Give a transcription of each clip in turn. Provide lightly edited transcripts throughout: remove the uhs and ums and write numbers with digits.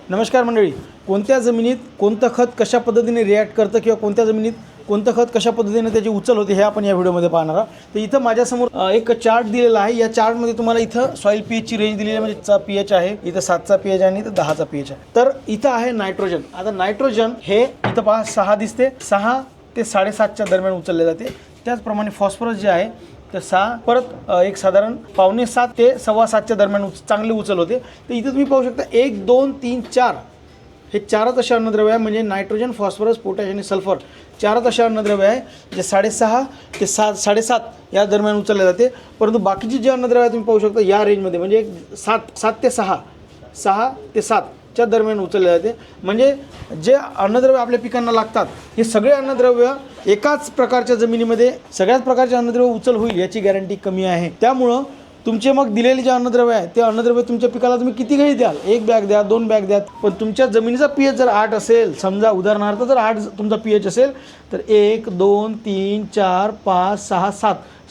नमस्कार मंडळी. कोणत्या जमिनीत कोणतं खत कशा पद्धतीने रिॲक्ट करतं किंवा कोणत्या जमिनीत कोणतं खत कशा पद्धतीने त्याची उचल होते हे आपण या व्हिडिओमध्ये पाहणार आहोत. तर इथं माझ्यासमोर एक चार्ट दिलेला आहे. या चार्टमध्ये तुम्हाला इथं सॉईल पीएचची रेंज दिलेली आहे. म्हणजे चा पीएच आहे, इथं 7चा पीएच आहे आणि इथं 10चा पीएच आहे. तर इथं आहे नायट्रोजन. आता नायट्रोजन हे इथं पहा 6 दिसते, 6 ते 7.5च्या दरम्यान उचलले जाते. त्याचप्रमाणे फॉस्फरस जे आहे तर 6 परत एक साधारण 6.25 ते 7.25च्या दरम्यान चांगले उचल होते. तर इथे तुम्ही पाहू शकता 1 2 3 4 हे 4च असे अन्नद्रव्य आहे. म्हणजे नायट्रोजन, फॉस्फरस, पोटॅश आणि सल्फर 4च असे अन्नद्रव्य आहे जे 6.5 ते 7.5 या दरम्यान उचलले जाते. परंतु बाकीची जे अन्नद्रव्य आहे तुम्ही पाहू शकता या रेंजमध्ये म्हणजे 7 ते 6 ते 7च्या दरम्यान उचलले जाते. म्हणजे जे अन्नद्रव्य आपल्या पिकांना लागतात हे सगळे अन्नद्रव्य एकाच प्रकारच्या जमिनीमध्ये सगळ्याच प्रकारचे अन्नद्रव्य उचल होईल याची गॅरंटी कमी आहे. त्यामुळं तुमचे मग दिलेले जे अन्नद्रव्य आहे ते अन्नद्रव्य तुमच्या पिकाला तुम्ही कितीही द्याल, 1 बॅग द्या, 2 बॅग द्या, पण तुमच्या जमिनीचा पीएच जर 8 असेल, समजा उदाहरणार्थ जर 8 तुमचा पीएच असेल तर 1 2 3 4 5 6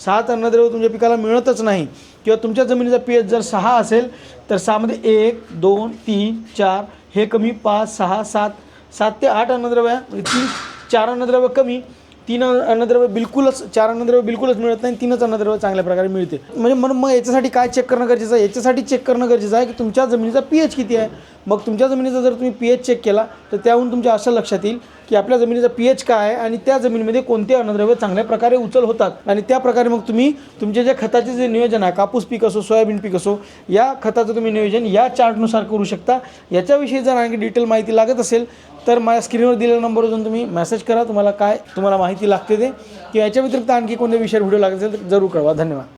7 अन्नद्रव्य तुमच्या पिकाला मिळतच नाही. किंवा तुमच्या जमिनीचा पीएच जर 6 असेल तर 6मध्ये 1 2 3 4 हे कमी, 5 6 7 ते 8 अन्नद्रव्य आहे. म्हणजे 4 अन्नद्रव्य कमी, 3 अन्नद्रव्य बिलकुलच, 4 अन्नद्रव्य बिलकुलच मिळत नाही, 3च अन्नद्रव्य चांगल्या प्रकारे मिळते. म्हणजे म्हणून मग याच्यासाठी काय चेक करणं गरजेचं आहे? याच्यासाठी चेक करणं गरजेचं आहे की तुमच्या जमिनीचा पीएच किती आहे. मग तुमच्या जमिनीचा जर तुम्ही पीएच चेक केला तर त्याहून तुमच्या असं लक्षात येईल की आपल्या जमिनीचा पीएच काय आहे आणि त्या जमिनीमध्ये कोणते अन्नद्रव्य चांगल्या प्रकारे उचल होतात. आणि त्या प्रकारे मग तुम्ही तुमचे जे खताचे जे नियोजन आहे, कापूस पीक असो, सोयाबीन पीक असो, या खताचं तुम्ही नियोजन या चार्टनुसार करू शकता. याच्याविषयी जर आणखी डिटेल माहिती लागत असेल तर माझ्या स्क्रीनवर दिलेल्या नंबरवर जाऊन तुम्ही मेसेज करा. तुम्हाला माहिती लागते ते, किंवा याच्या व्यतिरिक्त आणखी कोणत्या विषयावर व्हिडिओ लागत असेल तर जरूर कळवा. धन्यवाद.